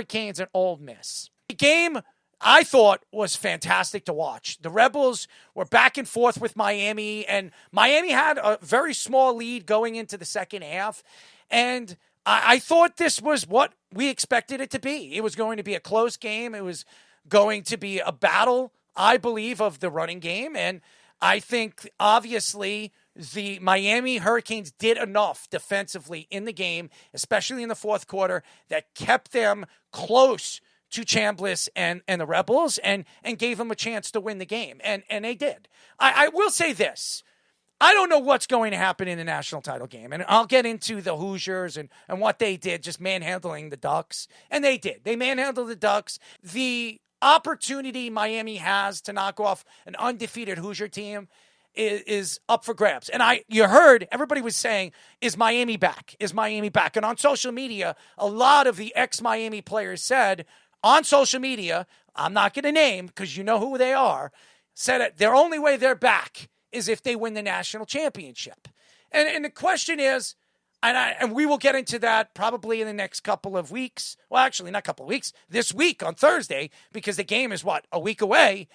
Hurricanes and Ole Miss. The game, I thought, was fantastic to watch. The Rebels were back and forth with Miami, and Miami had a very small lead going into the second half. And I thought this was what we expected it to be. It was going to be a close game. It was going to be a battle, I believe, of the running game. And I think, obviously, the Miami Hurricanes did enough defensively in the game, especially in the fourth quarter, that kept them close to Chambliss and the Rebels and gave them a chance to win the game. And they did. I will say this. I don't know what's going to happen in the national title game. And I'll get into the Hoosiers and what they did, just manhandling the Ducks. And they did. They manhandled the Ducks. The opportunity Miami has to knock off an undefeated Hoosier team is up for grabs. And you heard everybody was saying, is Miami back? Is Miami back? And on social media, a lot of the ex-Miami players said on social media, I'm not going to name because you know who they are, said that their only way they're back is if they win the national championship. And the question is, and we will get into that probably in the next couple of weeks. Well, actually, not a couple of weeks. This week on Thursday, because the game is, a week away.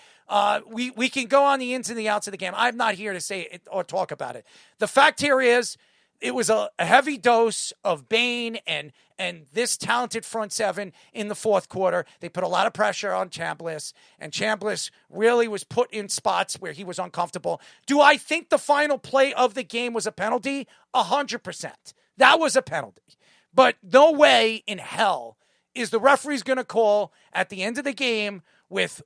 We can go on the ins and the outs of the game. I'm not here to say it or talk about it. The fact here is it was a heavy dose of Bane and this talented front seven in the fourth quarter. They put a lot of pressure on Chambliss, and Chambliss really was put in spots where he was uncomfortable. Do I think the final play of the game was a penalty? 100%. That was a penalty. But no way in hell is the referee's going to call at the end of the game with,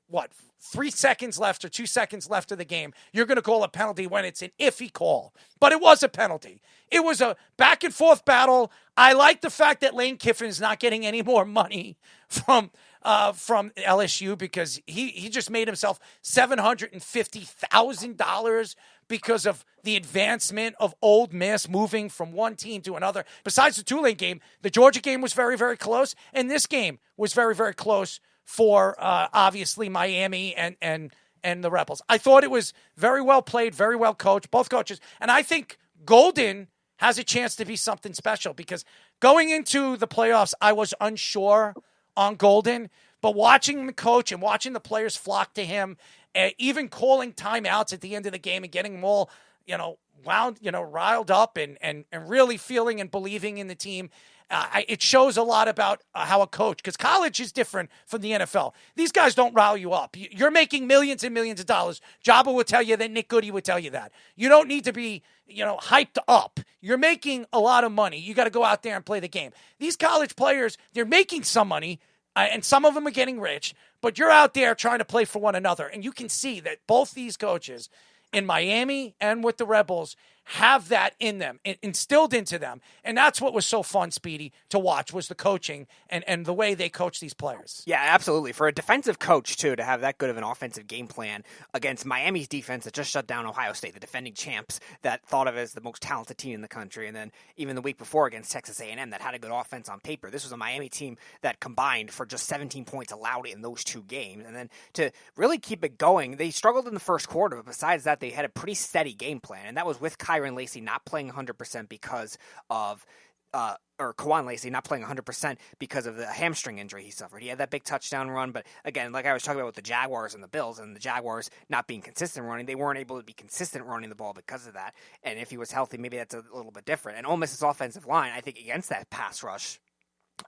3 seconds left or 2 seconds left of the game, you're going to call a penalty when it's an iffy call. But it was a penalty. It was a back-and-forth battle. I like the fact that Lane Kiffin is not getting any more money from LSU because he just made himself $750,000 because of the advancement of Ole Miss moving from one team to another. Besides the Tulane game, the Georgia game was very, very close, and this game was very, very close for obviously Miami and the Rebels. I thought it was very well played, very well coached, both coaches. And I think Golden has a chance to be something special because going into the playoffs, I was unsure on Golden, but watching the coach and watching the players flock to him, even calling timeouts at the end of the game and getting them all, riled up and really feeling and believing in the team. It shows a lot about how a coach, because college is different from the NFL. These guys don't rile you up. You're making millions and millions of dollars. Jabba would tell you that. Nick Goody would tell you that. You don't need to be, hyped up. You're making a lot of money. You got to go out there and play the game. These college players, they're making some money, and some of them are getting rich, but you're out there trying to play for one another. And you can see that both these coaches in Miami and with the Rebels have that in them, instilled into them. And that's what was so fun, Speedy, to watch, was the coaching and the way they coach these players. Yeah, absolutely. For a defensive coach, too, to have that good of an offensive game plan against Miami's defense that just shut down Ohio State, the defending champs that thought of as the most talented team in the country. And then even the week before against Texas A&M that had a good offense on paper. This was a Miami team that combined for just 17 points allowed in those two games. And then to really keep it going, they struggled in the first quarter, but besides that, they had a pretty steady game plan. And that was with Kyron Lacy not playing 100% because of or Kewan Lacy not playing 100% because of the hamstring injury he suffered. He had that big touchdown run, but again, like I was talking about with the Jaguars and the Bills, and the Jaguars not being consistent running, they weren't able to be consistent running the ball because of that. And if he was healthy, maybe that's a little bit different. And Ole Miss's offensive line, I think against that pass rush,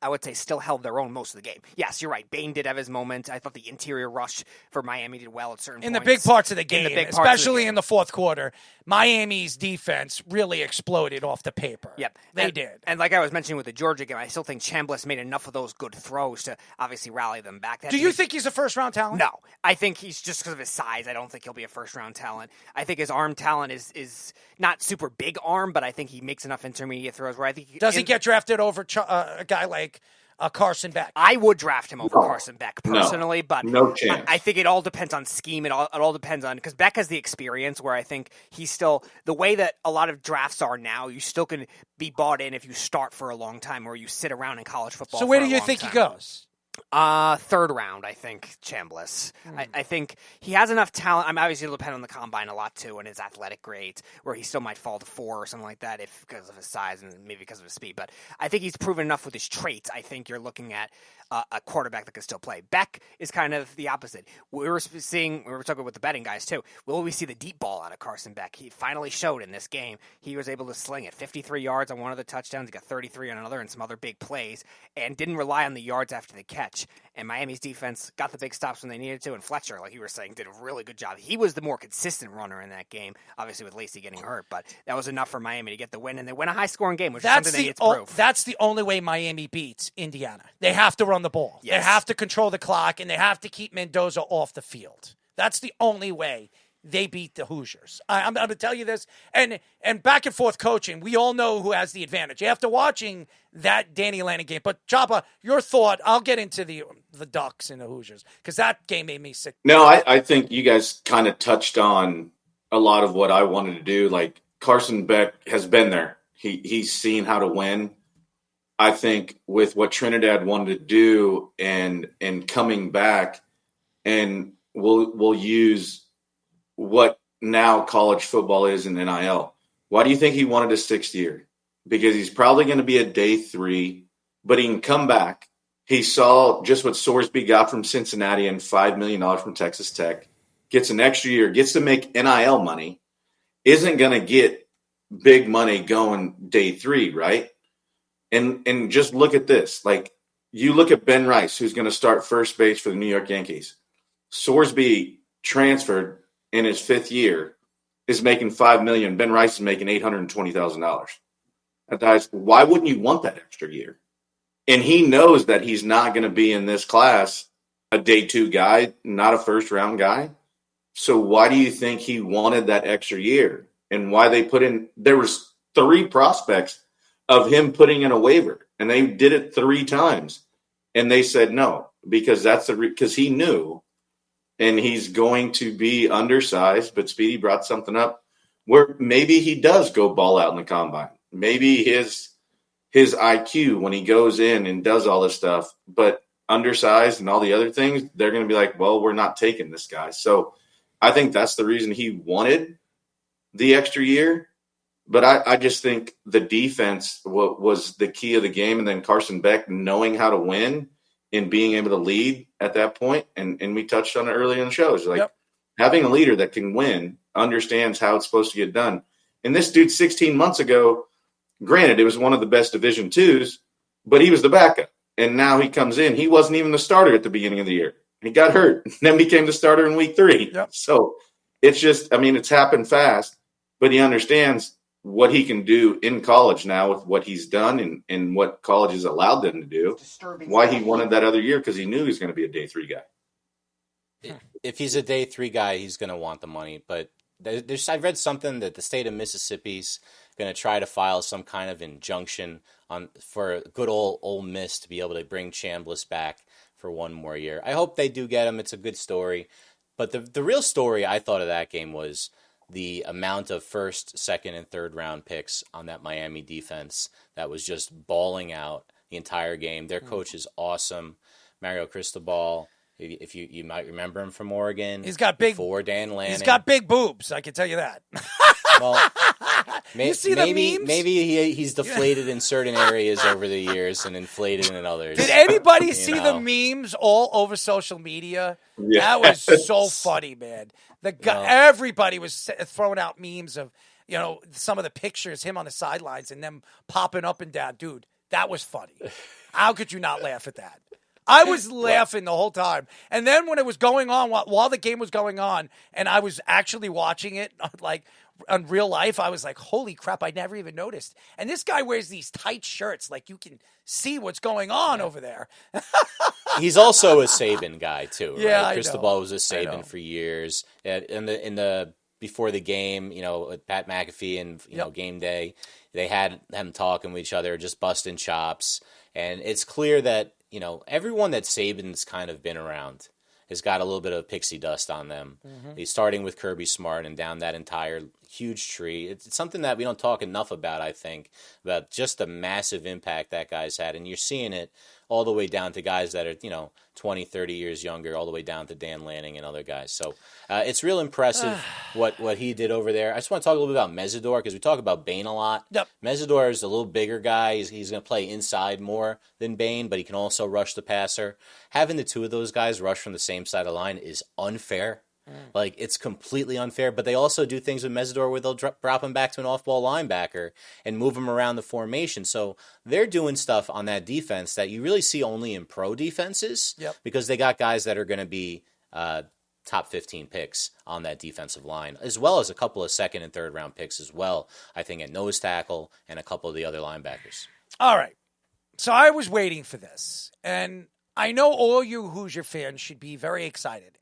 I would say still held their own most of the game. Yes, you're right. Bain did have his moment. I thought the interior rush for Miami did well at certain points. In the big parts of the game, especially in the fourth quarter, Miami's defense really exploded off the paper. Yep. They did. And like I was mentioning with the Georgia game, I still think Chambliss made enough of those good throws to obviously rally them back. Do you think he's a first-round talent? No. I think he's just because of his size. I don't think he'll be a first-round talent. I think his arm talent is not super big arm, but I think he makes enough intermediate throws where I think Does he get drafted over a guy like Carson Beck? I would draft him over Carson Beck personally, but no chance. I think it all depends on scheme. It all depends on, because Beck has the experience where I think he's still, the way that a lot of drafts are now, you still can be bought in if you start for a long time or you sit around in college football. So where do you think he goes? Third round, I think, Chambliss. I think he has enough talent. I'm obviously it'll depend on the combine a lot too and his athletic grades, where he still might fall to 4 or something like that because of his size and maybe because of his speed. But I think he's proven enough with his traits. I think you're looking at a quarterback that can still play. Beck is kind of the opposite. We were talking with the betting guys too. Will we see the deep ball out of Carson Beck? He finally showed in this game. He was able to sling it 53 yards on one of the touchdowns. He got 33 on another and some other big plays, and didn't rely on the yards after the catch. And Miami's defense got the big stops when they needed to. And Fletcher, like you were saying, did a really good job. He was the more consistent runner in that game, obviously with Lacy getting hurt, but that was enough for Miami to get the win. And they win a high-scoring game, which is something they need to prove. That's the only way Miami beats Indiana. They have to run the ball. Yes. They have to control the clock, and they have to keep Mendoza off the field. That's the only way they beat the Hoosiers. I'm going to tell you this. And back and forth coaching, we all know who has the advantage after watching that Danny Lanning game. But, Chapa, your thought, I'll get into the Ducks and the Hoosiers, because that game made me sick. No, I think you guys kind of touched on a lot of what I wanted to do. Like, Carson Beck has been there. He's seen how to win. I think with what Trinidad wanted to do and coming back, and we'll use what now college football is in NIL. Why do you think he wanted a 6th year? Because he's probably going to be a day 3, but he can come back. He saw just what Sorsby got from Cincinnati and $5 million from Texas Tech, gets an extra year, gets to make NIL money, isn't going to get big money going day 3, right? And just look at this. Like, you look at Ben Rice, who's going to start first base for the New York Yankees. Sorsby transferred in his 5th year, is making $5 million. Ben Rice is making $820,000. Why wouldn't you want that extra year? And he knows that he's not going to be in this class a day 2 guy, not a first-round guy. So why do you think he wanted that extra year? And why they put in – there was 3 prospects of him putting in a waiver, and they did it 3 times. And they said no, because because he knew, and he's going to be undersized. But Speedy brought something up where maybe he does go ball out in the combine. Maybe his IQ when he goes in and does all this stuff, but undersized and all the other things, they're going to be like, well, we're not taking this guy. So I think that's the reason he wanted the extra year. But I just think the defense was the key of the game. And then Carson Beck knowing how to win and being able to lead at that point. And we touched on it earlier in the show. It's like having a leader that can win, understands how it's supposed to get done. And this dude 16 months ago, granted, it was one of the best Division IIs, but he was the backup. And now he comes in. He wasn't even the starter at the beginning of the year. He got hurt. Then became the starter in week 3. Yep. So it's just, I mean, it's happened fast, but he understands what he can do in college now with what he's done and what college has allowed them to do. Why he wanted that other year, because he knew he was going to be a day 3 guy. If he's a day 3 guy, he's going to want the money. But I read something that the state of Mississippi's going to try to file some kind of injunction for good old Ole Miss to be able to bring Chambliss back for 1 more year. I hope they do get him. It's a good story. But the real story I thought of that game was the amount of first, second, and third round picks on that Miami defense that was just balling out the entire game. Their coach is awesome. Mario Cristobal, if you might remember him from Oregon. He's got big before Dan Lanning. He's got big boobs, I can tell you that. Well, you see the memes? Maybe he's deflated in certain areas over the years and inflated in others. Did anybody see the memes all over social media? Yeah. That was so funny, man. Everybody was throwing out memes of, some of the pictures, him on the sidelines and them popping up and down. Dude, that was funny. How could you not laugh at that? I was laughing the whole time. And then when it was going on, while the game was going on, and I was actually watching it, like, on real life, I was like, holy crap, I never even noticed. And this guy wears these tight shirts, like you can see what's going on over there. He's also a Saban guy too, right? Yeah, Cristobal was a Saban for years. In the before the game, with Pat McAfee and game day, they had them talking with each other, just busting chops. And it's clear that everyone that Saban's kind of been around has got a little bit of pixie dust on them. Mm-hmm. He's starting with Kirby Smart and down that entire huge tree. It's something that we don't talk enough about, I think, about just the massive impact that guy's had. And you're seeing it all the way down to guys that are, 20, 30 years younger, all the way down to Dan Lanning and other guys. So it's real impressive what he did over there. I just want to talk a little bit about Mesidor because we talk about Bain a lot. Yep. Mesidor is a little bigger guy. He's going to play inside more than Bain, but he can also rush the passer. Having the two of those guys rush from the same side of the line is unfair. Like, it's completely unfair, but they also do things with Mesidor where they'll drop him back to an off-ball linebacker and move him around the formation. So they're doing stuff on that defense that you really see only in pro defenses because they got guys that are going to be top 15 picks on that defensive line, as well as a couple of second and third round picks as well, I think, at nose tackle and a couple of the other linebackers. All right. So I was waiting for this, and I know all you Hoosier fans should be very excited.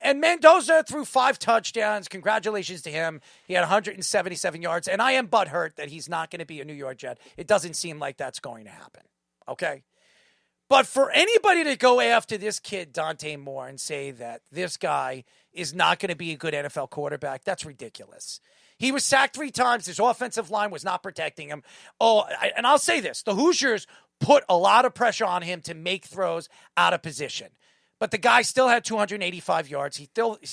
And Mendoza threw 5 touchdowns. Congratulations to him. He had 177 yards. And I am butthurt that he's not going to be a New York Jet. It doesn't seem like that's going to happen. Okay? But for anybody to go after this kid, Dante Moore, and say that this guy is not going to be a good NFL quarterback, that's ridiculous. He was sacked 3 times. His offensive line was not protecting him. And I'll say this. The Hoosiers put a lot of pressure on him to make throws out of position. But the guy still had 285 yards. He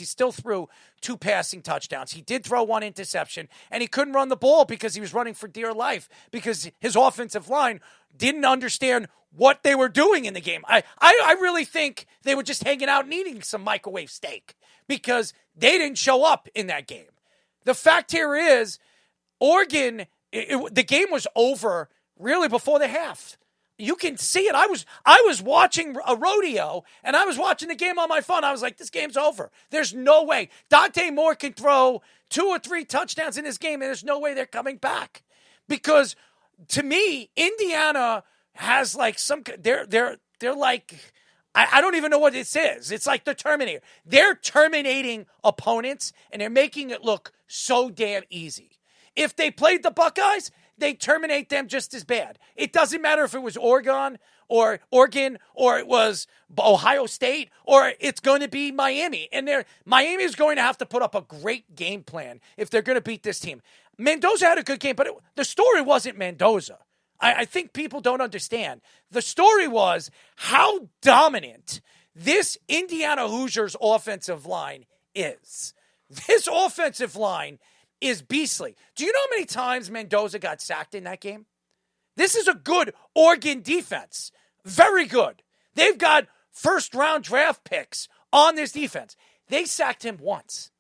still threw 2 passing touchdowns. He did throw 1 interception, and he couldn't run the ball because he was running for dear life because his offensive line didn't understand what they were doing in the game. I really think they were just hanging out and eating some microwave steak because they didn't show up in that game. The fact here is Oregon, the game was over really before the half. You can see it. I was watching a rodeo, and I was watching the game on my phone. I was like, this game's over. There's no way. Dante Moore can throw 2 or 3 touchdowns in this game, and there's no way they're coming back. Because, to me, Indiana has, like, they're like, I don't even know what this is. It's like the Terminator. They're terminating opponents, and they're making it look so damn easy. If they played the Buckeyes, they terminate them just as bad. It doesn't matter if it was Oregon or it was Ohio State or it's going to be Miami. And Miami is going to have to put up a great game plan if they're going to beat this team. Mendoza had a good game, but the story wasn't Mendoza. I think people don't understand. The story was how dominant this Indiana Hoosiers offensive line is. This offensive line is beastly. Do you know how many times Mendoza got sacked in that game? This is a good Oregon defense. Very good. They've got first-round draft picks on this defense. They sacked him once.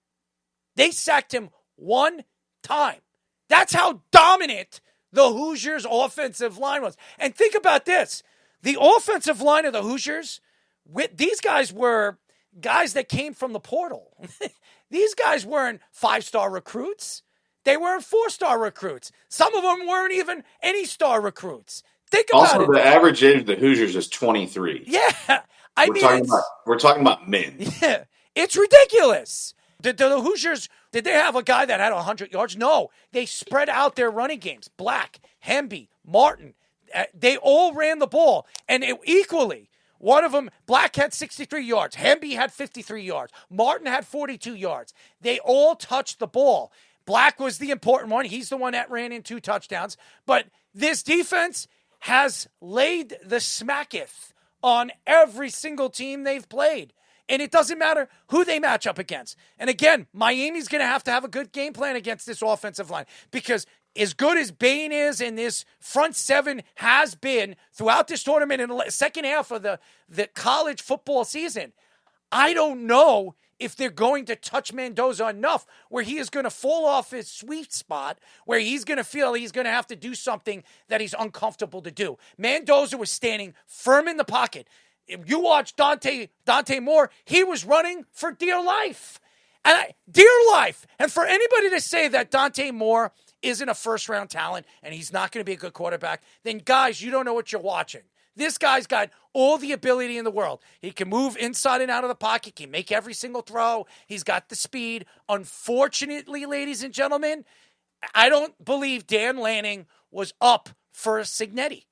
They sacked him 1 time. That's how dominant the Hoosiers' offensive line was. And think about this. The offensive line of the Hoosiers, these guys were guys that came from the portal. These guys weren't 5-star recruits. They weren't 4-star recruits. Some of them weren't even any star recruits. Think about it. Also, the average age of the Hoosiers is 23. Yeah. We're talking about men. Yeah. It's ridiculous. The Hoosiers, did they have a guy that had 100 yards? No. They spread out their running games. Black, Hemby, Martin. They all ran the ball. And equally. One of them, Black had 63 yards. Hemby had 53 yards. Martin had 42 yards. They all touched the ball. Black was the important one. He's the one that ran in 2 touchdowns. But this defense has laid the smacketh on every single team they've played. And it doesn't matter who they match up against. And again, Miami's going to have a good game plan against this offensive line because as good as Bain is and this front 7 has been throughout this tournament in the second half of the college football season, I don't know if they're going to touch Mendoza enough where he is going to fall off his sweet spot, where he's going to feel he's going to have to do something that he's uncomfortable to do. Mendoza was standing firm in the pocket. If you watch Dante Moore, he was running for dear life. Dear life. And for anybody to say that Dante Moore isn't a first-round talent and he's not going to be a good quarterback, then, guys, you don't know what you're watching. This guy's got all the ability in the world. He can move inside and out of the pocket. He can make every single throw. He's got the speed. Unfortunately, ladies and gentlemen, I don't believe Dan Lanning was up for Cignetti.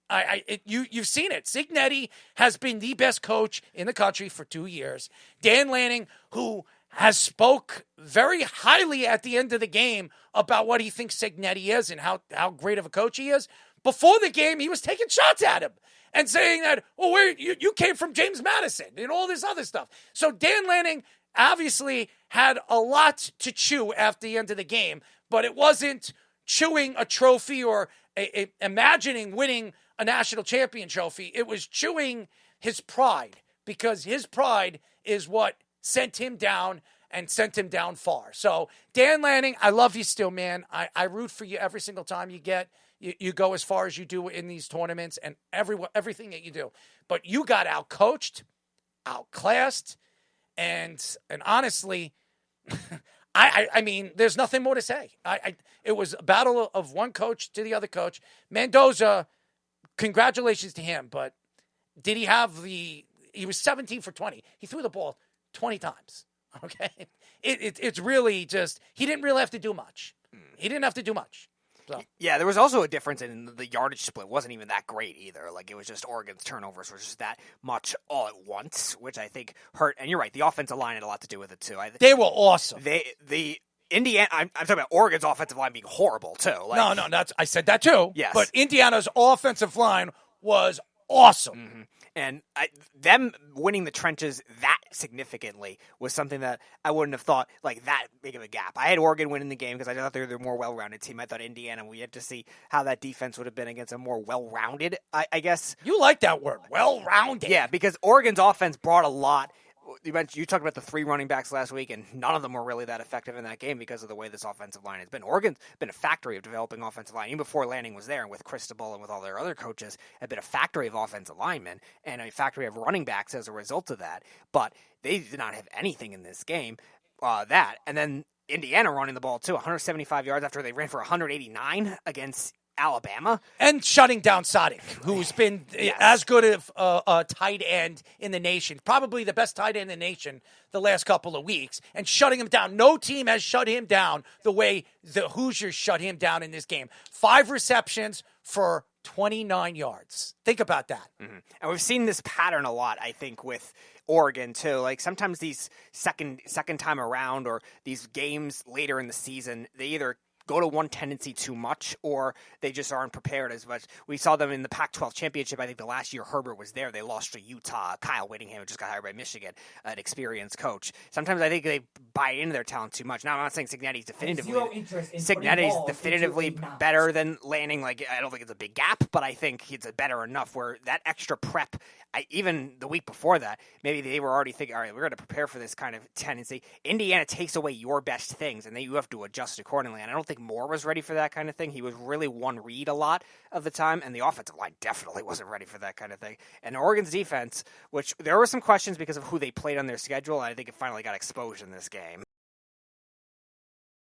You've seen it. Cignetti has been the best coach in the country for 2 years. Dan Lanning, who has spoke very highly at the end of the game about what he thinks Cignetti is and how great of a coach he is. before the game, he was taking shots at him and saying that, you came from James Madison and all this other stuff. So Dan Lanning obviously had a lot to chew after the end of the game, but it wasn't chewing a trophy or imagining winning a national champion trophy. It was chewing his pride, because his pride is what sent him down and sent him down far. So, Dan Lanning, I love you still, man. I root for you every single time you go as far as you do in these tournaments and everything that you do. But you got out-coached, outclassed, and honestly, I mean, there's nothing more to say. It was a battle of one coach to the other coach. Mendoza, congratulations to him, but did he have he was 17 for 20. He threw the ball 20 times. Okay. It's really just, he didn't really have to do much. He didn't have to do much. So. Yeah, there was also a difference in the yardage split. Wasn't even that great either. Like, it was just Oregon's turnovers were just that much all at once, which I think hurt. And you're right, the offensive line had a lot to do with it too. They were awesome. The Indiana, I'm talking about Oregon's offensive line being horrible too. Like, no, I said that too. Yes. But Indiana's offensive line was awesome. Mm-hmm. And them winning the trenches that significantly was something that I wouldn't have thought like that big of a gap. I had Oregon winning the game because I thought they were a more well-rounded team. I thought Indiana, we had to see how that defense would have been against a more well-rounded, I guess. You like that word, well-rounded. Yeah, because Oregon's offense brought a lot. You talked about the 3 running backs last week, and none of them were really that effective in that game because of the way this offensive line has been. Oregon's been a factory of developing offensive line. Even before Lanning was there, and with Cristobal and with all their other coaches, had been a factory of offensive linemen and a factory of running backs as a result of that. But they did not have anything in this game. And then Indiana running the ball, too, 175 yards after they ran for 189 against Alabama. And shutting down Sadiq, who's been as good of a tight end in the nation, probably the best tight end in the nation the last couple of weeks, and shutting him down. No team has shut him down the way the Hoosiers shut him down in this game. 5 receptions for 29 yards. Think about that. Mm-hmm. And we've seen this pattern a lot, I think, with Oregon too. Like, sometimes these second time around or these games later in the season, they either go to one tendency too much, or they just aren't prepared as much. We saw them in the Pac-12 championship. I think the last year Herbert was there, they lost to Utah. Kyle Whittingham, who just got hired by Michigan, an experienced coach. Sometimes I think they buy into their talent too much. Now, I'm not saying Cignetti's definitively better than Lanning. Like, I don't think it's a big gap, but I think it's a better enough where that extra prep, even the week before that, maybe they were already thinking, all right, we're going to prepare for this kind of tendency. Indiana takes away your best things, and then you have to adjust accordingly. And I don't think Moore was ready for that kind of thing. He was really one read a lot of the time, and the offensive line definitely wasn't ready for that kind of thing. And Oregon's defense, which there were some questions because of who they played on their schedule, and I think it finally got exposed in this game.